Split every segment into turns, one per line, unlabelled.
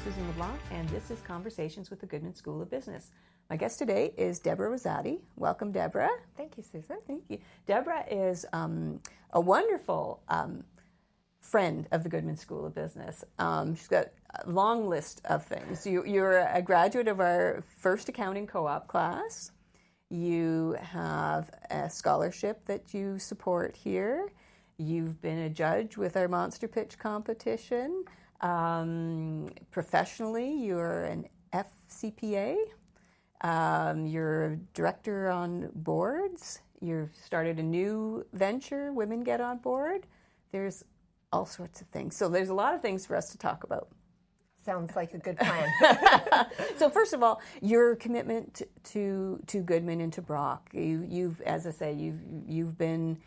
Susan LeBlanc, and this is Conversations with the Goodman School of Business. My guest today is Deborah Rosati. Welcome, Deborah.
Thank you, Susan.
Thank you. Deborah is a wonderful friend of the Goodman School of Business. She's got a long list of things. You're a graduate of our first accounting co-op class. You have a scholarship that you support here. You've been a judge with our Monster Pitch competition. Professionally, you're an FCPA. You're a director on boards. You've started a new venture, Women Get on Board. There's all sorts of things. So there's a lot of things for us to talk about.
Sounds like a good plan.
So first of all, your commitment to Goodman and to Brock. You've, as I say, you've been.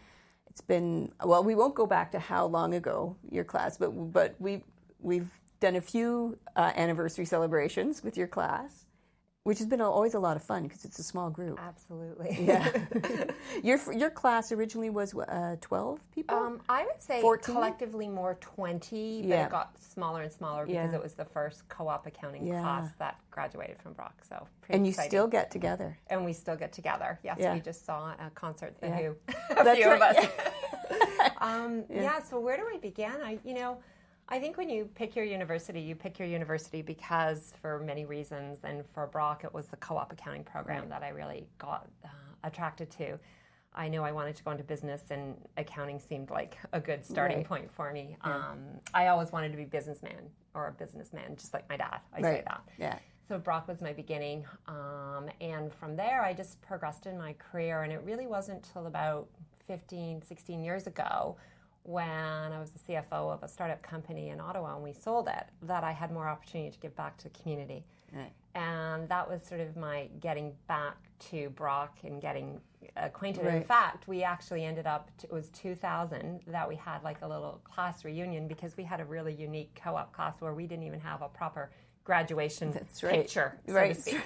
It's been, well, we won't go back to how long ago your class, but we've done a few anniversary celebrations with your class, which has been always a lot of fun because it's a small group.
Absolutely.
Yeah. Your class originally was 12 people?
I would say
14?
Collectively more 20, but
Yeah.
it got smaller and smaller because it was the first co-op accounting class that graduated from Brock. So pretty
and you
exciting.
still get together.
And we still get together. Yes,
Yeah.
we just saw a concert, The
Yeah.
Who.
That's
few of
right.
us. So where do I begin? I think when you pick your university because for many reasons, and for Brock, it was the co-op accounting program that I really got attracted to. I knew I wanted to go into business, and accounting seemed like a good starting point for me.
Yeah.
I always wanted to be a businessman, just like my dad. I say that.
Yeah.
So Brock was my beginning, and from there I just progressed in my career, and it really wasn't until about 15, 16 years ago when I was the CFO of a startup company in Ottawa and we sold it, that I had more opportunity to give back to the community.
Right.
And that was sort of my getting back to Brock and getting acquainted.
Right.
In fact, we actually ended up, it was 2000 that we had like a little class reunion because we had a really unique co-op class where we didn't even have a proper graduation picture, so to speak.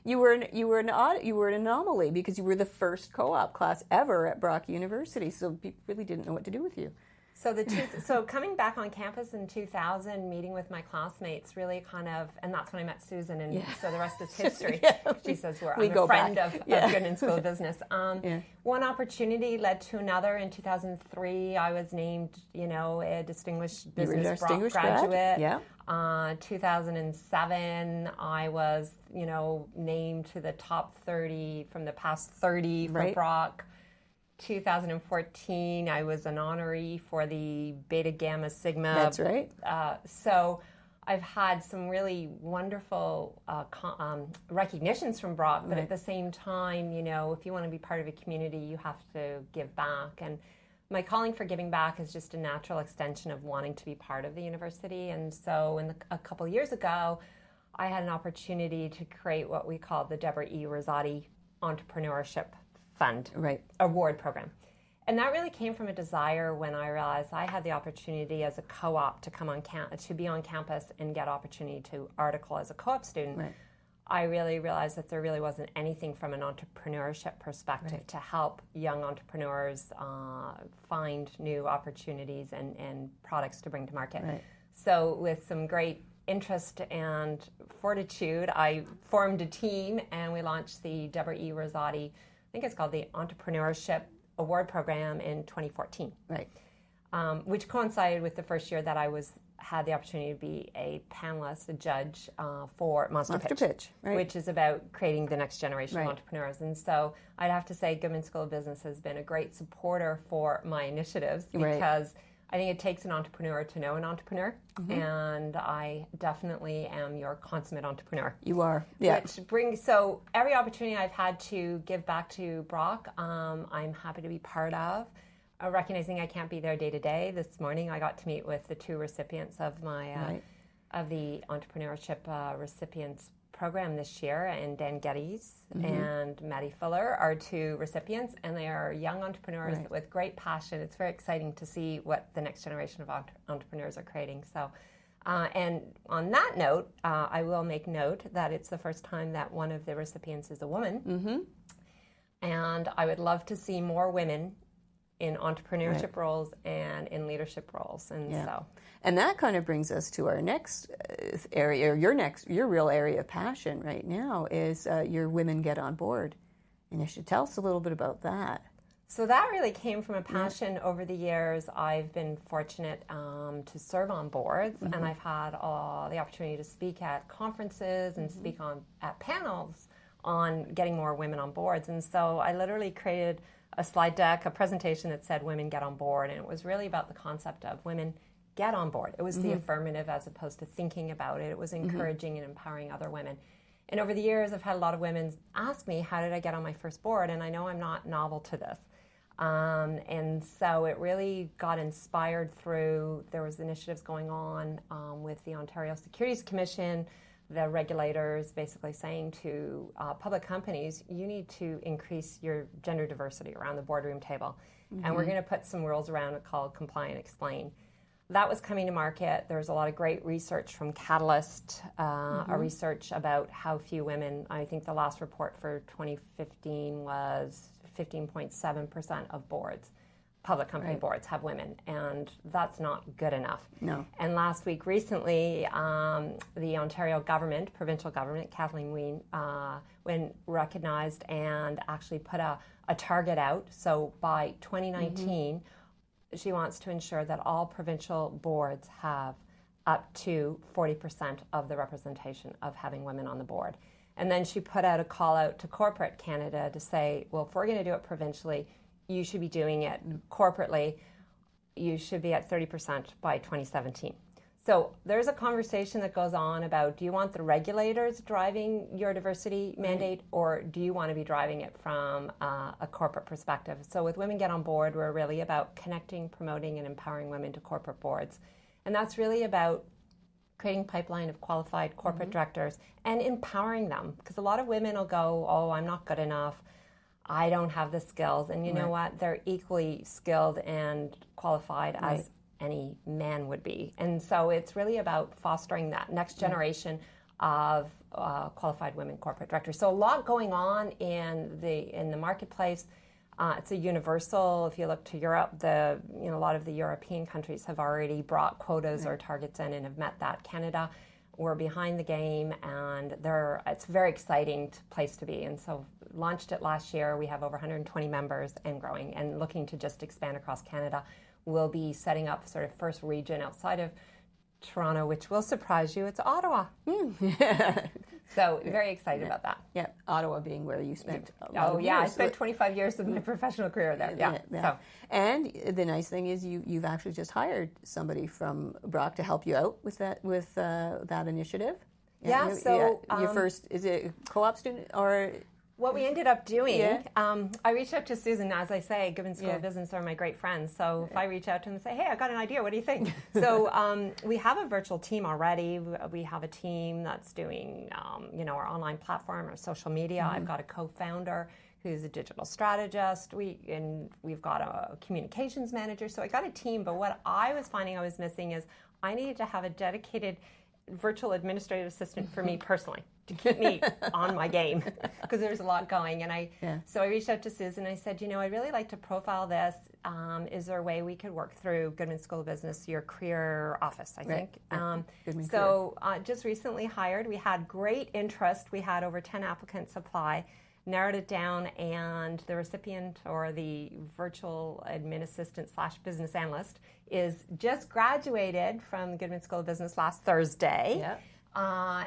You were an anomaly because you were the first co-op class ever at Brock University, so people really didn't know what to do with you.
So coming back on campus in 2000, meeting with my classmates, really kind of, and that's when I met Susan, and so the rest is history. She says I'm a friend of Goodman School of Business. One opportunity led to another. In 2003, I was named, a distinguished business Brock graduate.
Yeah.
2007, I was, named to the top 30 from the past 30 for Brock. 2014, I was an honoree for the Beta Gamma Sigma.
That's right.
So I've had some really wonderful recognitions from Brock, but at the same time, if you want to be part of a community, you have to give back. And my calling for giving back is just a natural extension of wanting to be part of the university. And so a couple of years ago, I had an opportunity to create what we call the Deborah E. Rosati Entrepreneurship Fund award program. And that really came from a desire when I realized I had the opportunity as a co-op to come to be on campus and get opportunity to article as a co-op student.
Right.
I really realized that there really wasn't anything from an entrepreneurship perspective to help young entrepreneurs find new opportunities and products to bring to market.
Right.
So with some great interest and fortitude, I formed a team and we launched the Deborah E. Rosati, I think it's called the Entrepreneurship Award Program in 2014.
Right.
Which coincided with the first year that I had the opportunity to be a panelist, a judge for Monster Pitch, which is about creating the next generation of entrepreneurs. And so I'd have to say Goodman School of Business has been a great supporter for my initiatives because I think it takes an entrepreneur to know an entrepreneur, and I definitely am your consummate entrepreneur.
You are, yeah.
Which brings, so every opportunity I've had to give back to Brock, I'm happy to be part of. Recognizing I can't be there day to day. This morning I got to meet with the two recipients of my of the entrepreneurship recipients program this year, and Dan Geddes and Maddie Fuller are two recipients, and they are young entrepreneurs with great passion. It's very exciting to see what the next generation of entrepreneurs are creating. So, and on that note, I will make note that it's the first time that one of the recipients is a woman, and I would love to see more women in entrepreneurship roles and in leadership roles. And
and that kind of brings us to our next area, or your real area of passion right now is your Women Get on Board initiative. Tell us a little bit about that.
So that really came from a passion over the years. I've been fortunate to serve on boards, and I've had the opportunity to speak at conferences and speak at panels on getting more women on boards. And so I literally created a slide deck, a presentation that said Women Get on Board, and it was really about the concept of women get on board. It was the affirmative as opposed to thinking about it. It was encouraging and empowering other women. And over the years, I've had a lot of women ask me, how did I get on my first board? And I know I'm not novel to this. And so it really got inspired through, there was initiatives going on with the Ontario Securities Commission, the regulators basically saying to public companies, you need to increase your gender diversity around the boardroom table. And we're going to put some rules around it called Comply and Explain. That was coming to market. There was a lot of great research from Catalyst, a research about how few women, I think the last report for 2015 was 15.7% of boards, public company boards, have women, and that's not good enough.
No.
And last week, recently, the Ontario government, provincial government, Kathleen Wynne, recognized and actually put a target out. So by 2019, she wants to ensure that all provincial boards have up to 40% of the representation of having women on the board. And then she put out a call out to corporate Canada to say, well, if we're going to do it provincially, you should be doing it corporately. You should be at 30% by 2017. So there's a conversation that goes on about, do you want the regulators driving your diversity mandate, or do you want to be driving it from a corporate perspective? So with Women Get on Board, we're really about connecting, promoting, and empowering women to corporate boards. And that's really about creating a pipeline of qualified corporate directors and empowering them. Because a lot of women will go, oh, I'm not good enough. I don't have the skills. And you know what? They're equally skilled and qualified as any man would be. And so it's really about fostering that next generation of qualified women corporate directors. So a lot going on in the marketplace. It's a universal. If you look to Europe, a lot of the European countries have already brought quotas or targets in and have met that. Canada, we're behind the game, and it's a very exciting place to be. And so launched it last year. We have over 120 members and growing, and looking to just expand across Canada. We'll be setting up sort of first region outside of Toronto, which will surprise you. It's Ottawa. So very excited about that.
Yeah, Ottawa being where you spent
I spent 25 years of my professional career there. Yeah. So.
And the nice thing is you've actually just hired somebody from Brock to help you out with that initiative. Your first, is it a co-op student or...
What we ended up doing, I reached out to Susan. As I say, Goodman School of Business are my great friends. So if I reach out to them and say, hey, I got an idea, what do you think? So we have a virtual team already. We have a team that's doing, our online platform, our social media. I've got a co-founder who's a digital strategist. We've got a communications manager. So I got a team. But what I was finding I was missing is I needed to have a dedicated virtual administrative assistant for me personally to keep me on my game, because there's a lot going. And so I reached out to Susan and I said, I'd really like to profile this. Is there a way we could work through Goodman School of Business, your career office, I think. Just recently hired. We had great interest. We had over 10 applicants apply, narrowed it down, and the recipient, or the virtual admin assistant / business analyst, is just graduated from the Goodman School of Business last Thursday. Yep.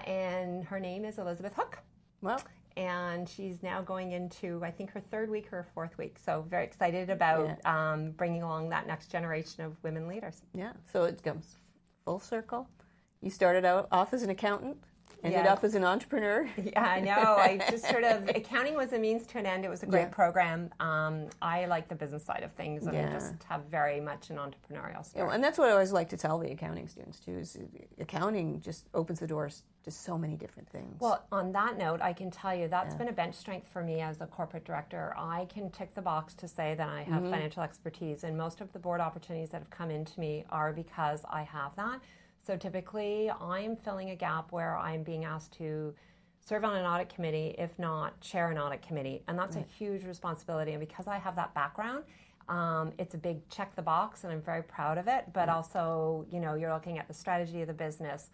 And her name is Elizabeth Hook.
Well,
and she's now going into, I think, her third week or fourth week. So very excited about bringing along that next generation of women leaders.
Yeah, so it comes full circle. You started out off as an accountant, ended up as an entrepreneur.
Yeah, I know. I just accounting was a means to an end. It was a great program. I like the business side of things, and I just have very much an entrepreneurial spirit.
And that's what I always like to tell the accounting students too, is accounting just opens the doors to so many different things.
Well, on that note, I can tell you that's been a bench strength for me as a corporate director. I can tick the box to say that I have financial expertise, and most of the board opportunities that have come into me are because I have that. So typically, I'm filling a gap where I'm being asked to serve on an audit committee, if not chair an audit committee. And that's a huge responsibility. And because I have that background, It's a big check the box, and I'm very proud of it. But also, you're looking at the strategy of the business,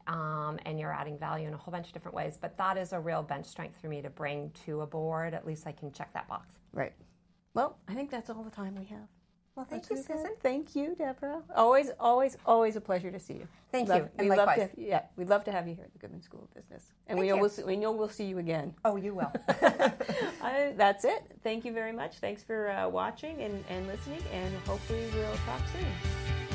and you're adding value in a whole bunch of different ways. But that is a real bench strength for me to bring to a board. At least I can check that box.
Right. Well, I think that's all the time we have.
Well, thank you, Susan.
Thank you, Deborah. Always, always, always a pleasure to see you.
Thank you. And likewise.
We'd love to have you here at the Goodman School of Business. And we know we'll see you again.
Oh, you will.
That's it. Thank you very much. Thanks for watching and listening, and hopefully we'll talk soon.